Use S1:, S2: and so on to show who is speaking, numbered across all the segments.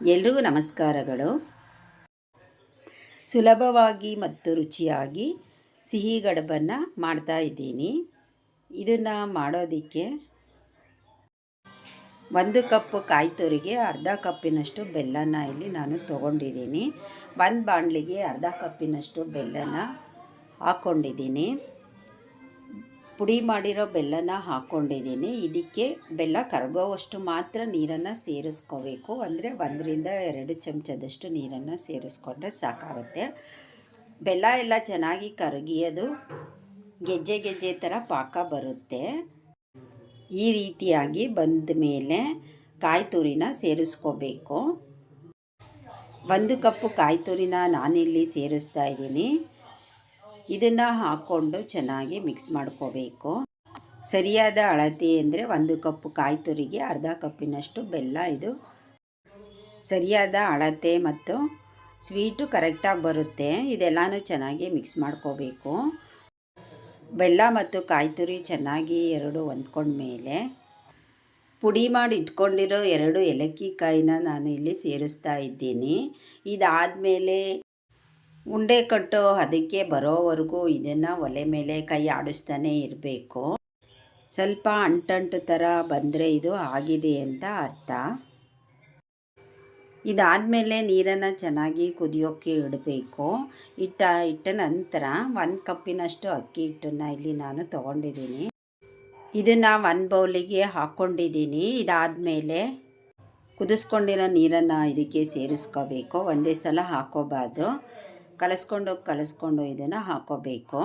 S1: ಎಲ್ರಿಗೂ ನಮಸ್ಕಾರಗಳು. ಸುಲಭವಾಗಿ ಮತ್ತು ರುಚಿಯಾಗಿ ಸಿಹಿ ಗಡಬನ್ನು ಮಾಡ್ತಾ ಇದ್ದೀನಿ. ಇದನ್ನು ಮಾಡೋದಕ್ಕೆ 1 ಕಪ್ ಕಾಯಿ ತುರಿಗೆ ಅರ್ಧ ಕಪ್ಪಿನಷ್ಟು ಬೆಲ್ಲನ ಇಲ್ಲಿ ನಾನು ತೊಗೊಂಡಿದ್ದೀನಿ. ಒಂದು ಬಾಣಲಿಗೆ ಅರ್ಧ ಕಪ್ಪಿನಷ್ಟು ಬೆಲ್ಲನ ಹಾಕ್ಕೊಂಡಿದ್ದೀನಿ. ಪುಡಿ ಮಾಡಿರೋ ಬೆಲ್ಲನ ಹಾಕ್ಕೊಂಡಿದ್ದೀನಿ. ಇದಕ್ಕೆ ಬೆಲ್ಲ ಕರಗೋವಷ್ಟು ಮಾತ್ರ ನೀರನ್ನು ಸೇರಿಸ್ಕೋಬೇಕು. ಅಂದರೆ 1-2 ಚಮಚದಷ್ಟು ನೀರನ್ನು ಸೇರಿಸ್ಕೊಂಡ್ರೆ ಸಾಕಾಗುತ್ತೆ. ಬೆಲ್ಲ ಎಲ್ಲ ಚೆನ್ನಾಗಿ ಕರಗಿ ಅದು ಗೆಜ್ಜೆ ಗೆಜ್ಜೆ ಥರ ಪಾಕ ಬರುತ್ತೆ. ಈ ರೀತಿಯಾಗಿ ಬಂದ ಮೇಲೆ ಕಾಯಿ ತುರಿನ ಸೇರಿಸ್ಕೋಬೇಕು. 1 ಕಪ್ಪು ಕಾಯಿ ತುರಿನ ನಾನಿಲ್ಲಿ ಸೇರಿಸ್ತಾ ಇದ್ದೀನಿ. ಇದನ್ನು ಹಾಕ್ಕೊಂಡು ಚೆನ್ನಾಗಿ ಮಿಕ್ಸ್ ಮಾಡ್ಕೋಬೇಕು. ಸರಿಯಾದ ಅಳತೆ ಅಂದರೆ 1 ಕಪ್ಪು ಕಾಯಿ ತುರಿಗೆ ಅರ್ಧ ಕಪ್ಪಿನಷ್ಟು ಬೆಲ್ಲ. ಇದು ಸರಿಯಾದ ಅಳತೆ ಮತ್ತು ಸ್ವೀಟು ಕರೆಕ್ಟಾಗಿ ಬರುತ್ತೆ. ಇದೆಲ್ಲನೂ ಚೆನ್ನಾಗಿ ಮಿಕ್ಸ್ ಮಾಡ್ಕೋಬೇಕು. ಬೆಲ್ಲ ಮತ್ತು ಕಾಯಿ ತುರಿ ಚೆನ್ನಾಗಿ ಎರಡು ಹೊಂದ್ಕೊಂಡ್ಮೇಲೆ ಪುಡಿ ಮಾಡಿ ಇಟ್ಕೊಂಡಿರೋ 2 ಏಲಕ್ಕಿ ಕಾಯಿನ ನಾನು ಇಲ್ಲಿ ಸೇರಿಸ್ತಾ ಇದ್ದೀನಿ. ಇದಾದಮೇಲೆ ಉಂಡೆ ಕಟ್ಟೋ ಅದಕ್ಕೆ ಬರೋವರೆಗೂ ಇದನ್ನು ಒಲೆ ಮೇಲೆ ಕೈ ಆಡಿಸ್ತಾನೆ ಇರಬೇಕು. ಸ್ವಲ್ಪ ಅಂಟಂಟು ಥರ ಬಂದರೆ ಇದು ಆಗಿದೆ ಅಂತ ಅರ್ಥ. ಇದಾದಮೇಲೆ ನೀರನ್ನು ಚೆನ್ನಾಗಿ ಕುದಿಯೋಕ್ಕೆ ಇಡಬೇಕು. ಇಟ್ಟ ನಂತರ 1 ಕಪ್ಪಿನಷ್ಟು ಅಕ್ಕಿ ಹಿಟ್ಟನ್ನು ಇಲ್ಲಿ ನಾನು ತೊಗೊಂಡಿದ್ದೀನಿ. ಇದನ್ನು 1 ಬೌಲಿಗೆ ಹಾಕ್ಕೊಂಡಿದ್ದೀನಿ. ಇದಾದಮೇಲೆ ಕುದಿಸ್ಕೊಂಡಿರೋ ನೀರನ್ನು ಇದಕ್ಕೆ ಸೇರಿಸ್ಕೋಬೇಕು. ಒಂದೇ ಸಲ ಹಾಕ್ಕೋಬಾರ್ದು. ಕಲಿಸ್ಕೊಂಡು ಇದನ್ನು ಹಾಕ್ಕೋಬೇಕು.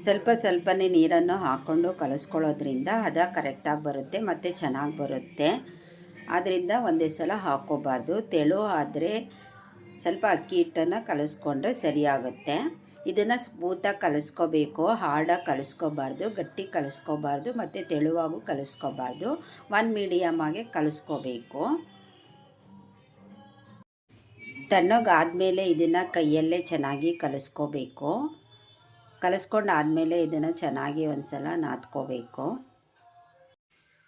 S1: ಸ್ವಲ್ಪನೇ ನೀರನ್ನು ಹಾಕ್ಕೊಂಡು ಕಲಿಸ್ಕೊಳ್ಳೋದ್ರಿಂದ ಹದ ಕರೆಕ್ಟಾಗಿ ಬರುತ್ತೆ ಮತ್ತು ಚೆನ್ನಾಗಿ ಬರುತ್ತೆ. ಆದ್ದರಿಂದ ಒಂದೇ ಸಲ ಹಾಕ್ಕೋಬಾರ್ದು. ತೆಳು ಆದರೆ ಸ್ವಲ್ಪ ಅಕ್ಕಿ ಹಿಟ್ಟನ್ನು ಕಲಿಸ್ಕೊಂಡ್ರೆ ಸರಿಯಾಗುತ್ತೆ. ಇದನ್ನು ಸ್ಮೂತಾಗಿ ಕಲಿಸ್ಕೋಬೇಕು. ಹಾರ್ಡಾಗಿ ಕಲಿಸ್ಕೋಬಾರ್ದು, ಗಟ್ಟಿ ಕಲಿಸ್ಕೋಬಾರ್ದು ಮತ್ತು ತೆಳುವಾಗೂ ಕಲಿಸ್ಕೋಬಾರ್ದು. ಮೀಡಿಯಮಾಗೆ ಕಲಿಸ್ಕೋಬೇಕು. ತಣ್ಣಗಾದಮೇಲೆ ಇದನ್ನು ಕೈಯಲ್ಲೇ ಚೆನ್ನಾಗಿ ಕಲಿಸ್ಕೋಬೇಕು. ಕಲಿಸ್ಕೊಂಡಾದಮೇಲೆ ಇದನ್ನು ಚೆನ್ನಾಗಿ ಒಂದು ಸಲ ನಾದ್ಕೋಬೇಕು.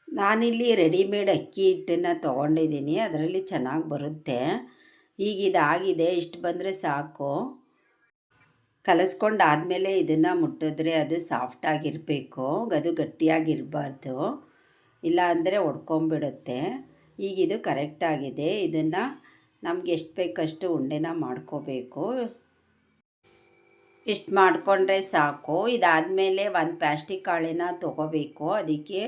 S1: ನಾನಿಲ್ಲಿ ರೆಡಿಮೇಡ್ ಅಕ್ಕಿ ಹಿಟ್ಟನ್ನು ತೊಗೊಂಡಿದ್ದೀನಿ. ಅದರಲ್ಲಿ ಚೆನ್ನಾಗಿ ಬರುತ್ತೆ. ಈಗ ಇದಾಗಿದೆ, ಇಷ್ಟು ಬಂದರೆ ಸಾಕು. ಕಲಿಸ್ಕೊಂಡಾದಮೇಲೆ ಇದನ್ನು ಮುಟ್ಟಿದ್ರೆ ಅದು ಸಾಫ್ಟಾಗಿರಬೇಕು, ಅದು ಗಟ್ಟಿಯಾಗಿರಬಾರ್ದು. ಇಲ್ಲ ಅಂದರೆ ಒಡ್ಕೊಂಬಿಡುತ್ತೆ. ಈಗ ಇದು ಕರೆಕ್ಟಾಗಿದೆ. ಇದನ್ನು ನಮ್ಗೆ ಎಷ್ಟು ಬೇಕಷ್ಟು ಉಂಡೆನ ಮಾಡ್ಕೋಬೇಕು. ಇಷ್ಟು ಮಾಡಿಕೊಂಡ್ರೆ ಸಾಕು. ಇದಾದಮೇಲೆ ಒಂದು ಪ್ಲಾಸ್ಟಿಕ್ ಹಾಳೆನ ತೊಗೋಬೇಕು. ಅದಕ್ಕೆ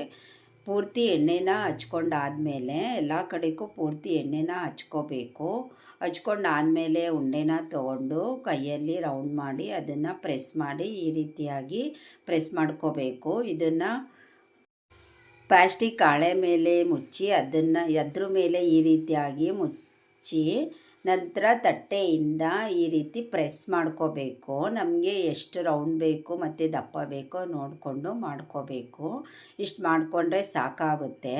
S1: ಪೂರ್ತಿ ಎಣ್ಣೆನ ಹಚ್ಕೊಂಡಾದಮೇಲೆ ಎಲ್ಲ ಕಡೆಗೂ ಪೂರ್ತಿ ಎಣ್ಣೆನ ಹಚ್ಕೋಬೇಕು. ಹಚ್ಕೊಂಡಾದಮೇಲೆ ಉಂಡೆನ ತೊಗೊಂಡು ಕೈಯಲ್ಲಿ ರೌಂಡ್ ಮಾಡಿ ಅದನ್ನು ಪ್ರೆಸ್ ಮಾಡಿ ಈ ರೀತಿಯಾಗಿ ಪ್ರೆಸ್ ಮಾಡ್ಕೋಬೇಕು. ಇದನ್ನು ಪ್ಲಾಸ್ಟಿಕ್ ಹಾಳೆ ಮೇಲೆ ಮುಚ್ಚಿ ಅದ್ರ ಮೇಲೆ ಈ ರೀತಿಯಾಗಿ ಮುಚ್ಚಿ ನಂತರ ತಟ್ಟೆಯಿಂದ ಈ ರೀತಿ ಪ್ರೆಸ್ ಮಾಡ್ಕೋಬೇಕು. ನಮಗೆ ಎಷ್ಟು ರೌಂಡ್ ಬೇಕು ಮತ್ತು ದಪ್ಪ ಬೇಕೋ ನೋಡಿಕೊಂಡು ಮಾಡ್ಕೋಬೇಕು. ಇಷ್ಟು ಮಾಡಿಕೊಂಡ್ರೆ ಸಾಕಾಗುತ್ತೆ.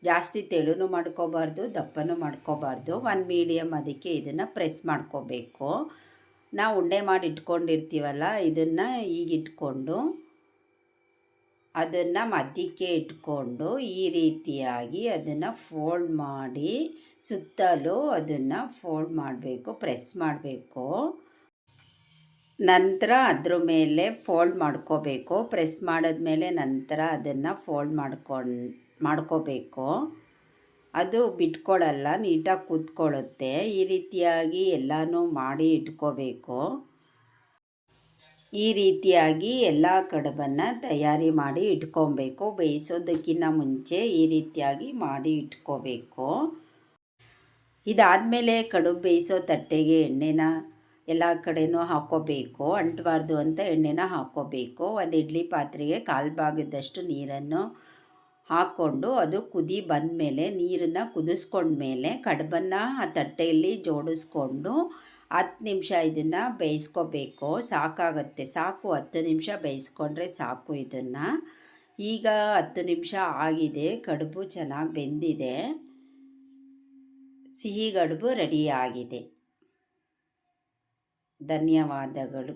S1: ಜಾಸ್ತಿ ತೆಳುನೂ ಮಾಡ್ಕೋಬಾರ್ದು, ದಪ್ಪನೂ ಮಾಡ್ಕೋಬಾರ್ದು. ಒಂದು ಮೀಡಿಯಮ್ ಅದಕ್ಕೆ ಇದನ್ನು ಪ್ರೆಸ್ ಮಾಡ್ಕೋಬೇಕು. ನಾವು ಉಂಡೆ ಮಾಡಿ ಇಟ್ಕೊಂಡಿರ್ತೀವಲ್ಲ, ಇದನ್ನು ಈಗ ಇಟ್ಕೊಂಡು ಅದನ್ನು ಮಧ್ಯಕ್ಕೆ ಇಟ್ಕೊಂಡು ಈ ರೀತಿಯಾಗಿ ಅದನ್ನು ಫೋಲ್ಡ್ ಮಾಡಿ ಸುತ್ತಲೂ ಅದನ್ನು ಫೋಲ್ಡ್ ಮಾಡಬೇಕು, ಪ್ರೆಸ್ ಮಾಡಬೇಕು. ನಂತರ ಅದ್ರ ಮೇಲೆ ಫೋಲ್ಡ್ ಮಾಡ್ಕೋಬೇಕು. ಪ್ರೆಸ್ ಮಾಡಿದ್ಮೇಲೆ ನಂತರ ಅದನ್ನು ಫೋಲ್ಡ್ ಮಾಡ್ಕೋಬೇಕು. ಅದು ಬಿಟ್ಕೊಳ್ಳಲ್ಲ, ನೀಟಾಗಿ ಕೂತ್ಕೊಳ್ಳುತ್ತೆ. ಈ ರೀತಿಯಾಗಿ ಎಲ್ಲನೂ ಮಾಡಿ ಇಟ್ಕೋಬೇಕು. ಈ ರೀತಿಯಾಗಿ ಎಲ್ಲ ಕಡುಬನ್ನು ತಯಾರಿ ಮಾಡಿ ಇಟ್ಕೊಬೇಕು. ಬೇಯಿಸೋದಕ್ಕಿಂತ ಮುಂಚೆ ಈ ರೀತಿಯಾಗಿ ಮಾಡಿ ಇಟ್ಕೋಬೇಕು. ಇದಾದಮೇಲೆ ಕಡುಬು ಬೇಯಿಸೋ ತಟ್ಟೆಗೆ ಎಣ್ಣೆನ ಎಲ್ಲ ಕಡೆನೂ ಹಾಕ್ಕೋಬೇಕು. ಅಂಟಬಾರ್ದು ಅಂತ ಎಣ್ಣೆನ ಹಾಕ್ಕೋಬೇಕು. ಒಂದು ಇಡ್ಲಿ ಪಾತ್ರೆಗೆ 1/4 ಭಾಗದಷ್ಟು ನೀರನ್ನು ಹಾಕ್ಕೊಂಡು ಅದು ಕುದಿ ಬಂದಮೇಲೆ ನೀರನ್ನು ಕುದಿಸ್ಕೊಂಡ್ಮೇಲೆ ಕಡುಬನ್ನು ಆ ತಟ್ಟೆಯಲ್ಲಿ ಜೋಡಿಸ್ಕೊಂಡು 10 ನಿಮಿಷ ಇದನ್ನು ಬೇಯಿಸ್ಕೋಬೇಕು. ಸಾಕಾಗುತ್ತೆ, ಸಾಕು. 10 ನಿಮಿಷ ಬೇಯಿಸ್ಕೊಂಡ್ರೆ ಸಾಕು ಇದನ್ನು. ಈಗ 10 ನಿಮಿಷ ಆಗಿದೆ. ಕಡುಬು ಚೆನ್ನಾಗಿ ಬೆಂದಿದೆ. ಸಿಹಿ ಕಡುಬು ರೆಡಿಯಾಗಿದೆ. ಧನ್ಯವಾದಗಳು.